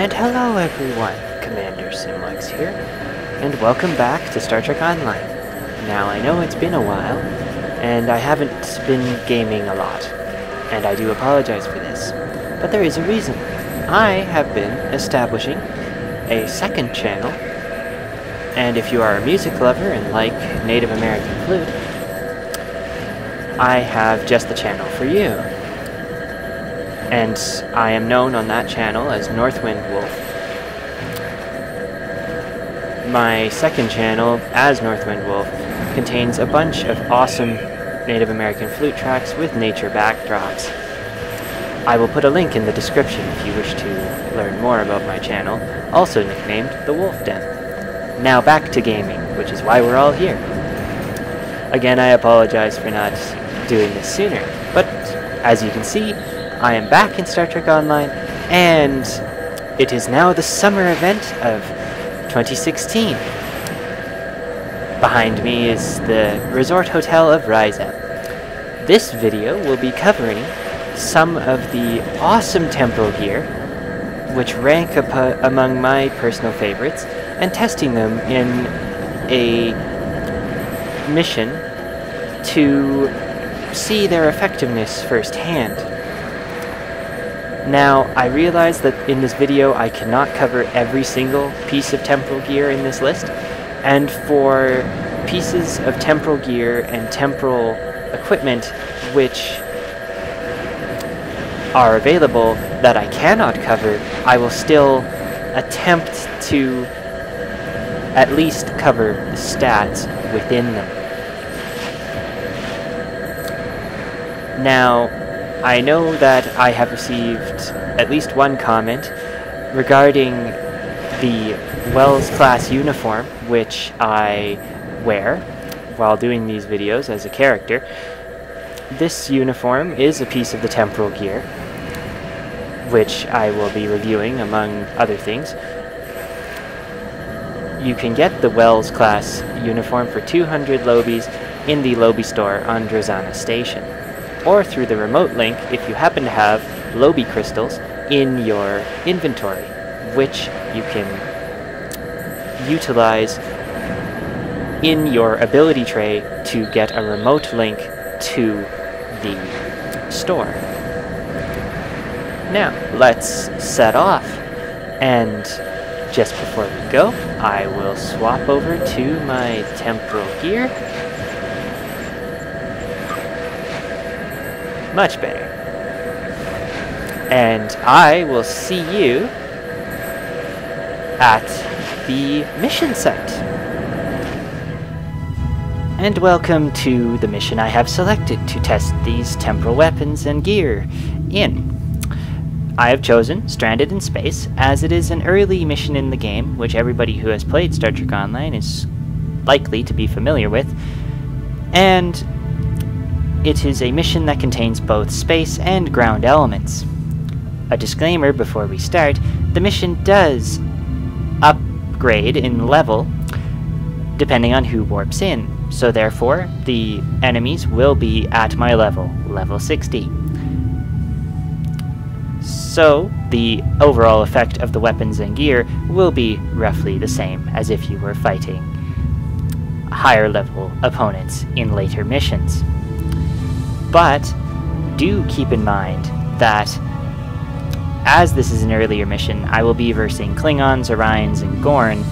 And hello everyone, Commander Simlex here, and welcome back to Star Trek Online. Now I know it's been a while, and I haven't been gaming a lot, and I do apologize for this, but there is a reason. I have been establishing a second channel, and if you are a music lover and like Native American flute, I have just the channel for you. And I am known on that channel as Northwind Wolf. My second channel, as Northwind Wolf, contains a bunch of awesome Native American flute tracks with nature backdrops. I will put a link in the description if you wish to learn more about my channel, also nicknamed The Wolf Den. Now back to gaming, which is why we're all here. Again, I apologize for not doing this sooner, but as you can see, I am back in Star Trek Online, and it is now the summer event of 2016. Behind me is the Resort Hotel of Ryza. This video will be covering some of the awesome temporal gear, which rank among my personal favorites, and testing them in a mission to see their effectiveness firsthand. Now, I realize that in this video I cannot cover every single piece of temporal gear in this list, and for pieces of temporal gear and temporal equipment which are available that I cannot cover, I will still attempt to at least cover the stats within them. Now, I know that I have received at least one comment regarding the Wells-class uniform, which I wear while doing these videos as a character. This uniform is a piece of the temporal gear, which I will be reviewing among other things. You can get the Wells-class uniform for 200 Lobies in the Lobie store on Drazana Station, or through the remote link if you happen to have Lobie crystals in your inventory, which you can utilize in your ability tray to get a remote link to the store. Now, let's set off, and just before we go, I will swap over to my temporal gear. Much better. And I will see you at the mission site. And welcome to the mission I have selected to test these temporal weapons and gear in. I have chosen Stranded in Space, as it is an early mission in the game, which everybody who has played Star Trek Online is likely to be familiar with, and it is a mission that contains both space and ground elements. A disclaimer before we start, the mission does upgrade in level depending on who warps in, so therefore the enemies will be at my level, level 60. So the overall effect of the weapons and gear will be roughly the same as if you were fighting higher level opponents in later missions. But do keep in mind that as this is an earlier mission, I will be versing Klingons, Orions, and Gorn,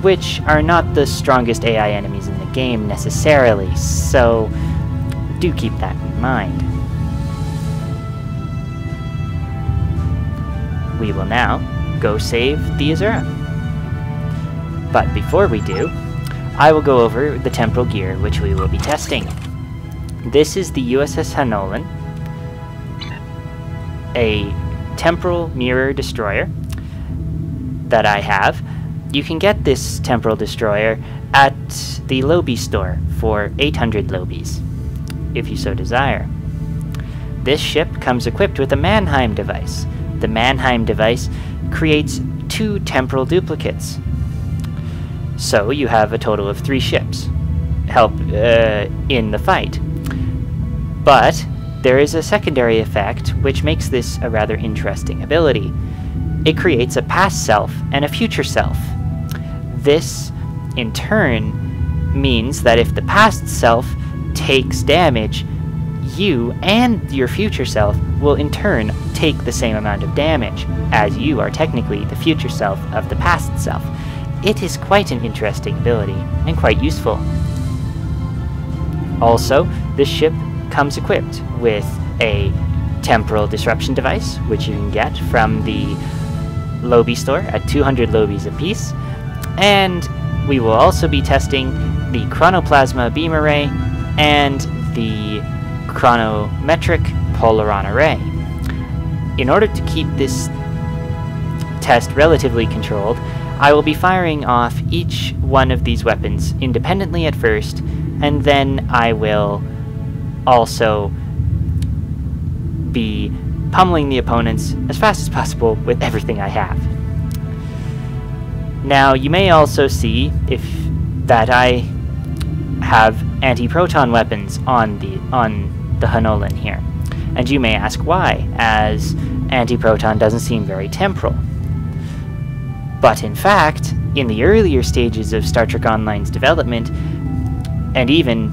which are not the strongest AI enemies in the game necessarily, so do keep that in mind. We will now go save the Azura. But before we do, I will go over the temporal gear which we will be testing. This is the USS Hanolan, a temporal mirror destroyer that I have. You can get this temporal destroyer at the Lobie store for 800 Lobies, if you so desire. This ship comes equipped with a Mannheim device. The Mannheim device creates 2 temporal duplicates. So you have a total of 3 ships help in the fight. But there is a secondary effect which makes this a rather interesting ability. it creates a past self and a future self. This, in turn, means that if the past self takes damage, you and your future self will in turn take the same amount of damage, as you are technically the future self of the past self. It is quite an interesting ability, and quite useful. Also, this ship comes equipped with a temporal disruption device, which you can get from the Lobi store at 200 Lobis apiece, and we will also be testing the Chronoplasma Beam Array and the Chronometric Polaron Array. In order to keep this test relatively controlled, I will be firing off each one of these weapons independently at first, and then I will also be pummeling the opponents as fast as possible with everything I have. Now, you may also see that I have anti-proton weapons on the Hinolan here, and you may ask why, as anti-proton doesn't seem very temporal. But in fact, in the earlier stages of Star Trek Online's development, and even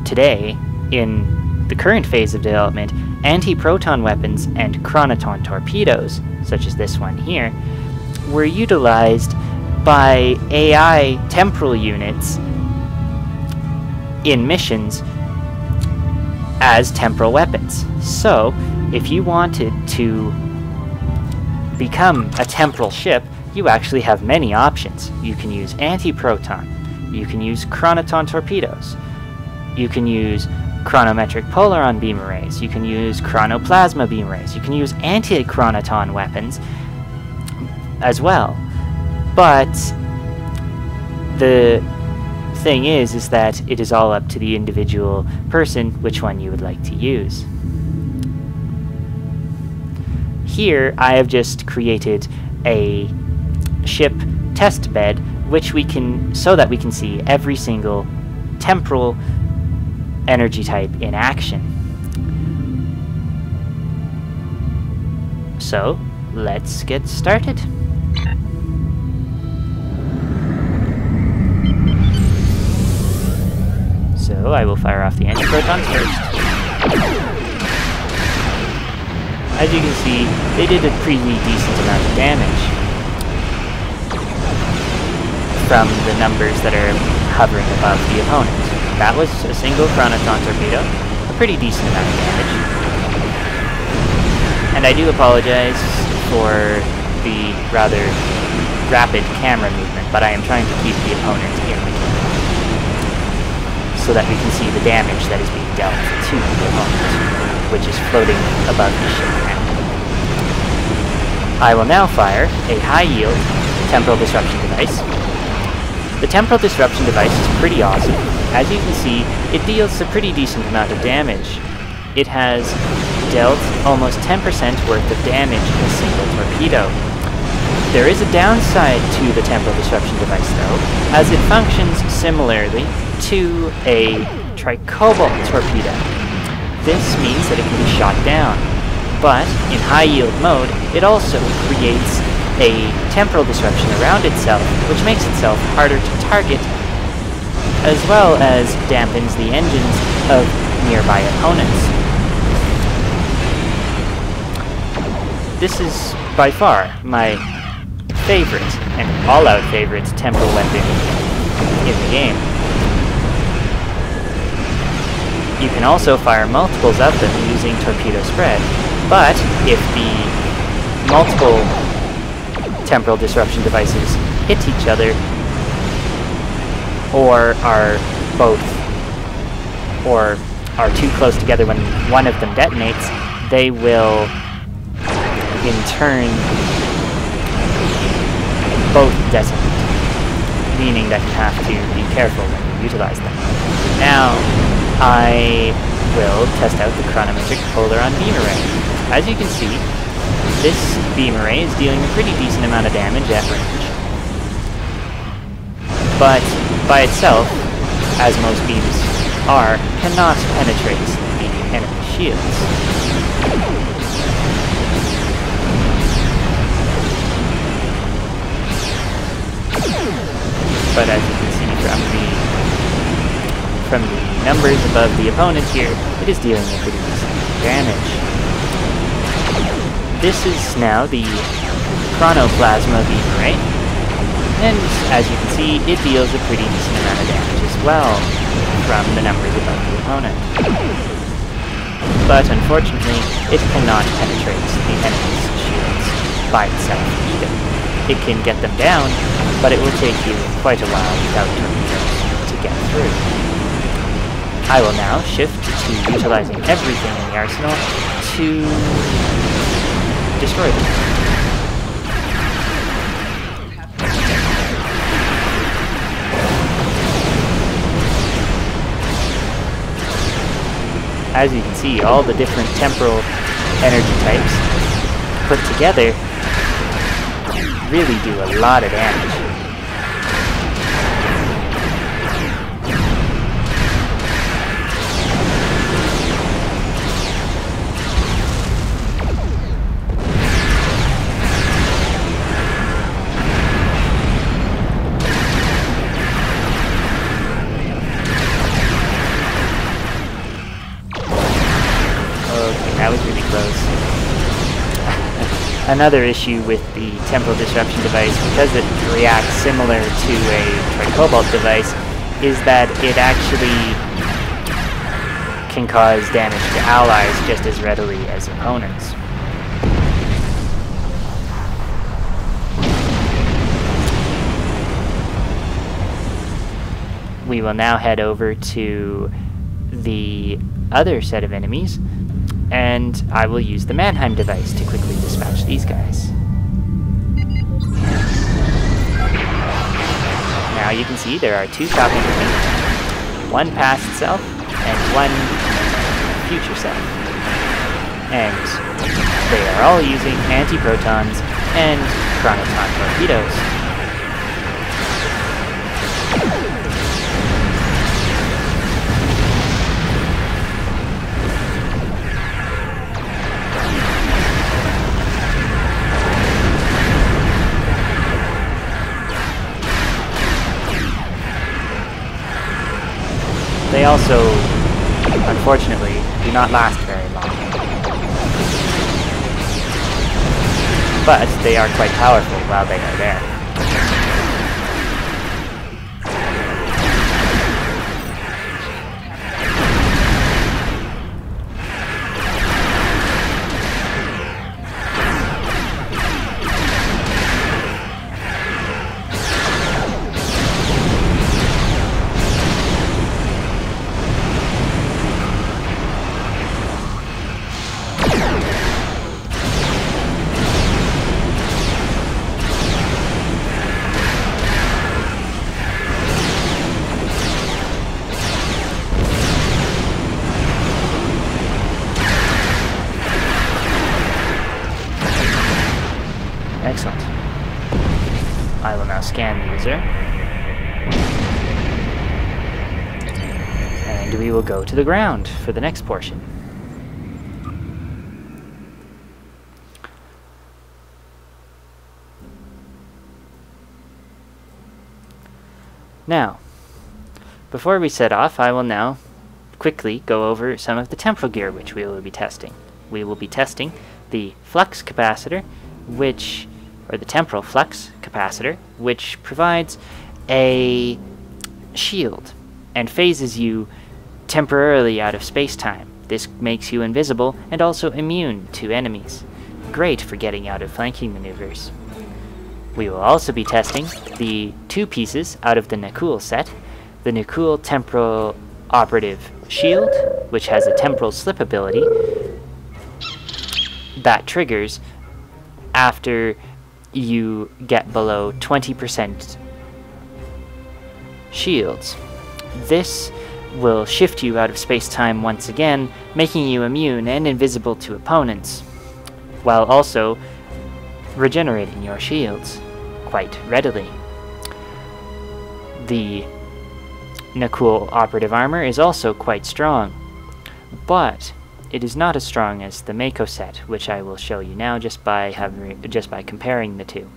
today, in the current phase of development, anti-proton weapons and chronoton torpedoes, such as this one here, were utilized by AI temporal units in missions as temporal weapons. So, if you wanted to become a temporal ship, you actually have many options. You can use anti-proton, you can use chronoton torpedoes, you can use chronometric polaron beam arrays, you can use chronoplasma beam arrays, you can use anti-chronoton weapons as well. But the thing is that it is all up to the individual person which one you would like to use. Here I have just created a ship test bed so that we can see every single temporal energy type in action. So let's get started. So I will fire off the anti-protons first. As you can see, they did a pretty decent amount of damage from the numbers that are hovering above the opponent. That was a single chronoton torpedo, a pretty decent amount of damage. And I do apologize for the rather rapid camera movement, but I am trying to keep the opponent in the camera so that we can see the damage that is being dealt to the opponent, which is floating above the ship now. I will now fire a high-yield temporal disruption device. The temporal disruption device is pretty awesome. As you can see, it deals a pretty decent amount of damage. It has dealt almost 10% worth of damage in a single torpedo. There is a downside to the temporal disruption device though, as it functions similarly to a tricobalt torpedo. This means that it can be shot down, but in high-yield mode, it also creates a temporal disruption around itself, which makes itself harder to target, as well as dampens the engines of nearby opponents. This is by far my favorite, and all-out favorite, temporal weapon in the game. You can also fire multiples of them using torpedo spread, but if the multiple temporal disruption devices hit each other, or are too close together when one of them detonates, they will in turn both detonate, meaning that you have to be careful when you utilize them. Now, I will test out the Chronometric Polaron Beam Array. As you can see, this beam array is dealing a pretty decent amount of damage at range. But by itself, as most beams are, cannot penetrate the enemy shields. but as you can see from the numbers above the opponent here, it is dealing a pretty decent damage. This is now the Chronoplasma Beamer, and as you can see, it deals a pretty decent amount of damage as well from the numbers above the opponent. But unfortunately, it cannot penetrate the enemy's shields by itself either. It can get them down, but it will take you quite a while without torpedoes to get through. I will now shift to utilizing everything in the arsenal to destroy them. As you can see, all the different temporal energy types put together really do a lot of damage. That was really close. Another issue with the temporal disruption device, because it reacts similar to a Tricobalt device, is that it actually can cause damage to allies just as readily as opponents. We will now head over to the other set of enemies, and I will use the Mannheim device to quickly dispatch these guys. Now you can see there are two copies of me, one past self and one future self. And they are all using anti-protons and chronoton torpedoes. They also, unfortunately, do not last very long. But they are quite powerful while they are there. Excellent. I will now scan the user. And we will go to the ground for the next portion. Now, before we set off, I will now quickly go over some of the temporal gear which we will be testing. We will be testing the flux capacitor, or the temporal flux capacitor, which provides a shield and phases you temporarily out of space-time. This makes you invisible and also immune to enemies. Great for getting out of flanking maneuvers. We will also be testing the two pieces out of the Nakul set, the Nakul Temporal Operative Shield, which has a temporal slip ability that triggers after you get below 20% shields. This will shift you out of space-time once again, making you immune and invisible to opponents, while also regenerating your shields quite readily. The Nakul operative armor is also quite strong, but it is not as strong as the Mako set, which I will show you now just by comparing the two.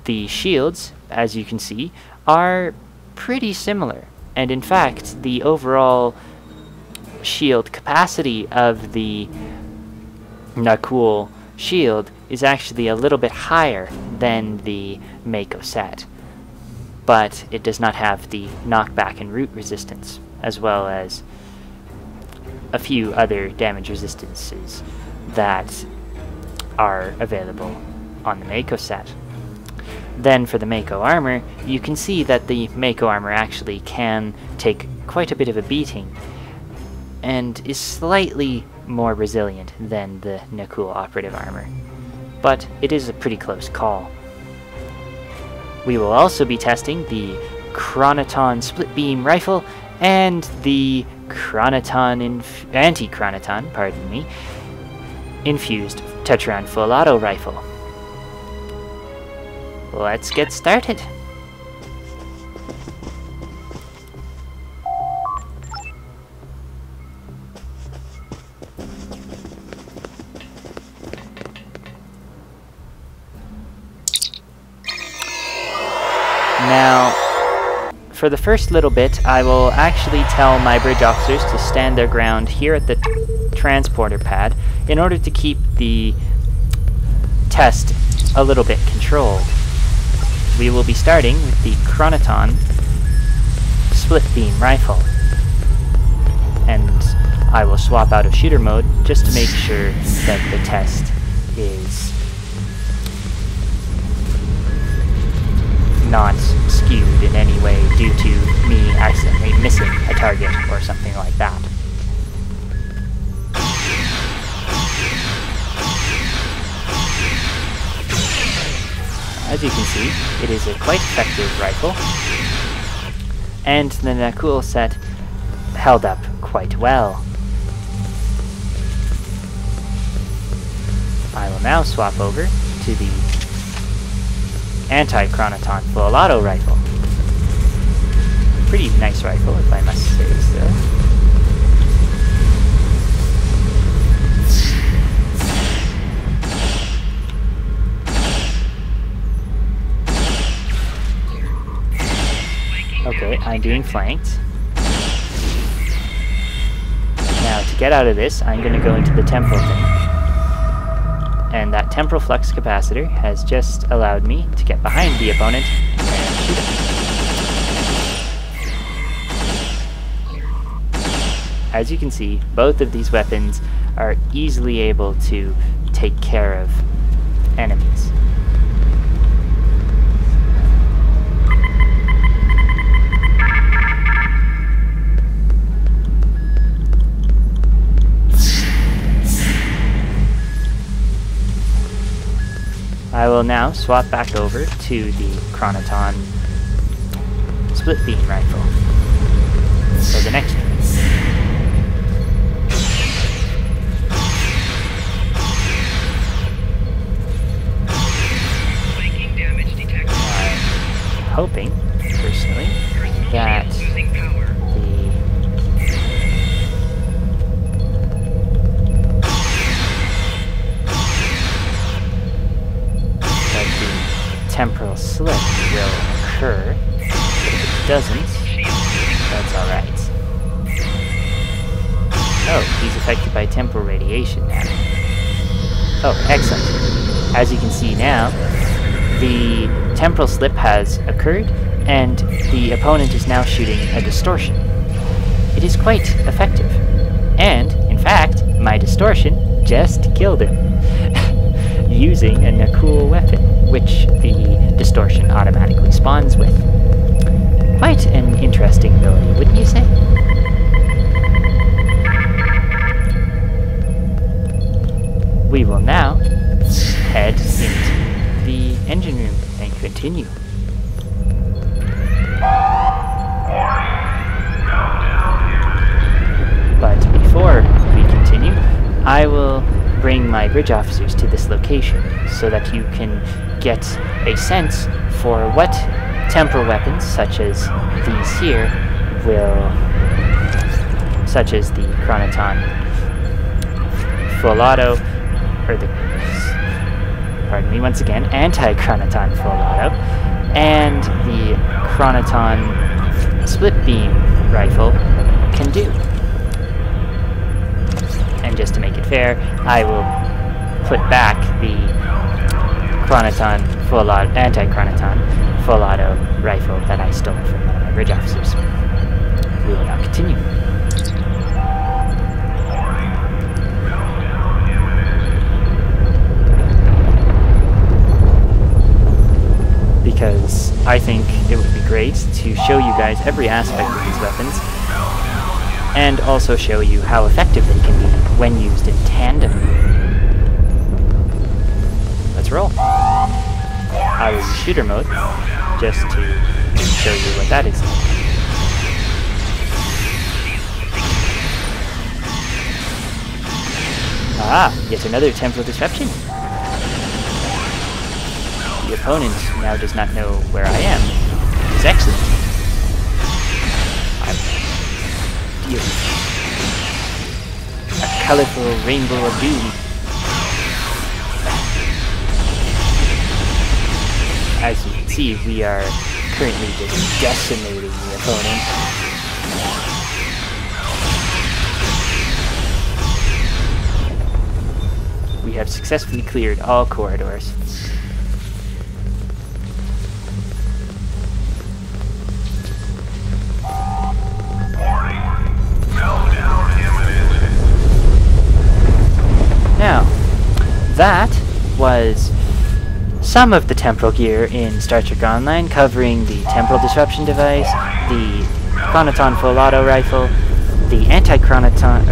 the shields, as you can see, are pretty similar. And in fact, the overall shield capacity of the Nakul shield is actually a little bit higher than the Mako set. But it does not have the knockback and root resistance, as well as a few other damage resistances that are available on the Mako set. Then for the Mako armor, you can see that the Mako armor actually can take quite a bit of a beating and is slightly more resilient than the Nakul operative armor, but it is a pretty close call. We will also be testing the Chronoton split beam rifle and the anti-Chronoton, pardon me, infused Tetron full auto rifle. Let's get started. Now, for the first little bit, I will actually tell my bridge officers to stand their ground here at the transporter pad in order to keep the test a little bit controlled. We will be starting with the Chronoton split beam rifle, and I will swap out of shooter mode just to make sure that the test is not skewed in any way due to me accidentally missing a target or something like that. As you can see, it is a quite effective rifle, and the Nakul set held up quite well. I will now swap over to the anti-Chronoton full auto rifle. Pretty nice rifle, if I must say so. Okay, I'm being flanked. Now, to get out of this, I'm going to go into the temporal thing. And that temporal flux capacitor has just allowed me to get behind the opponent and shoot him. As you can see, both of these weapons are easily able to take care of enemies. I will now swap back over to the Chronoton split beam rifle for the next one. I'm hoping, personally, that temporal slip will occur, but if it doesn't, that's alright. Oh, he's affected by temporal radiation now. Oh, excellent. As you can see now, the temporal slip has occurred, and the opponent is now shooting a distortion. It is quite effective. And, in fact, my distortion just killed him. Using a Nakul weapon, which the distortion automatically spawns with. Quite an interesting ability, wouldn't you say? We will now head into the engine room and continue. But before we continue, I will bring my bridge officers to this location so that you can get a sense for what temporal weapons, such as these here, such as the Chronoton full auto, or the pardon me, once again, anti-chronoton full auto, and the chronoton split beam rifle can do. And just to make it fair, I will put back the chronoton full auto, anti-chronoton full auto rifle that I stole from one of my bridge officers. We will now continue. Because I think it would be great to show you guys every aspect of these weapons, and also show you how effective they can be when used in tandem. Let's roll. I was in shooter mode, just to show you what that is like. Ah, yet another temporal disruption. The opponent now does not know where I am. It's excellent. I'm dealing a colorful rainbow of doom. As you can see, we are currently just decimating the opponent. We have successfully cleared all corridors. Now, that was some of the temporal gear in Star Trek Online, covering the temporal disruption device, the chronoton full auto rifle, the anti-chronoton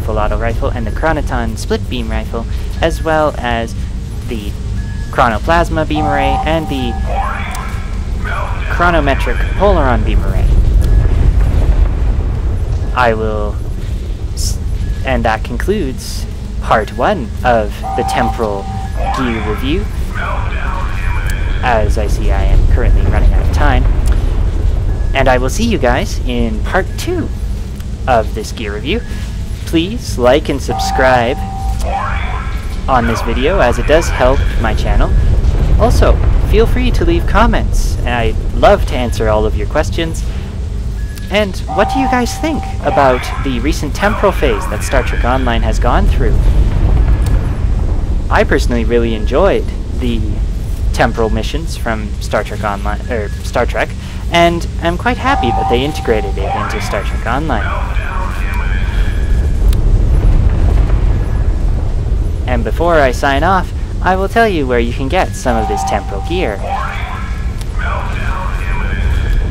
full auto rifle, and the chronoton split beam rifle, as well as the chronoplasma beam array and the chronometric polaron beam array. And that concludes part 1 of the temporal gear review. As I see, I am currently running out of time. And I will see you guys in part 2 of this gear review. Please like and subscribe on this video, as it does help my channel. Also, feel free to leave comments. I'd love to answer all of your questions. And what do you guys think about the recent temporal phase that Star Trek Online has gone through? I personally really enjoyed the temporal missions from Star Trek Online, or Star Trek, and I'm quite happy that they integrated it into Star Trek Online. And before I sign off, I will tell you where you can get some of this temporal gear.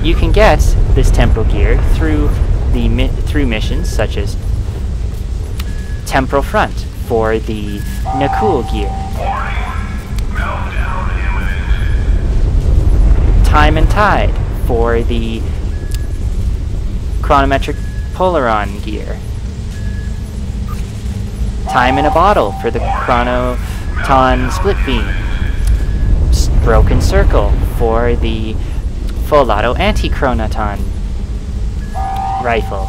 You can get this temporal gear through missions such as Temporal Front for the Nakul gear, Time and Tide for the chronometric polaron gear, Time in a Bottle for the chronoton split beam, Broken Circle for the full auto anti-chronoton rifle.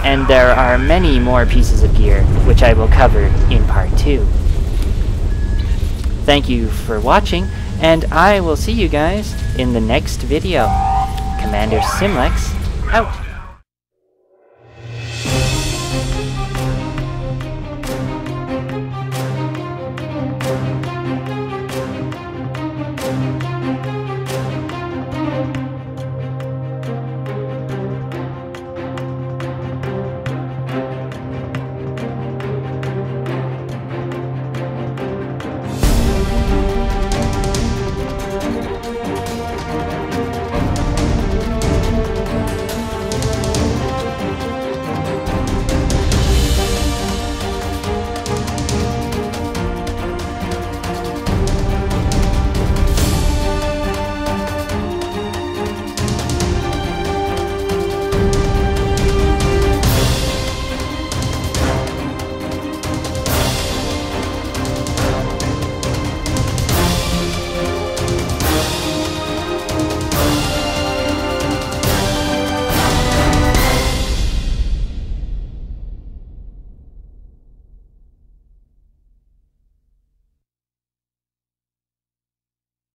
And there are many more pieces of gear which I will cover in part 2. Thank you for watching, and I will see you guys in the next video. Commander Simlex, out!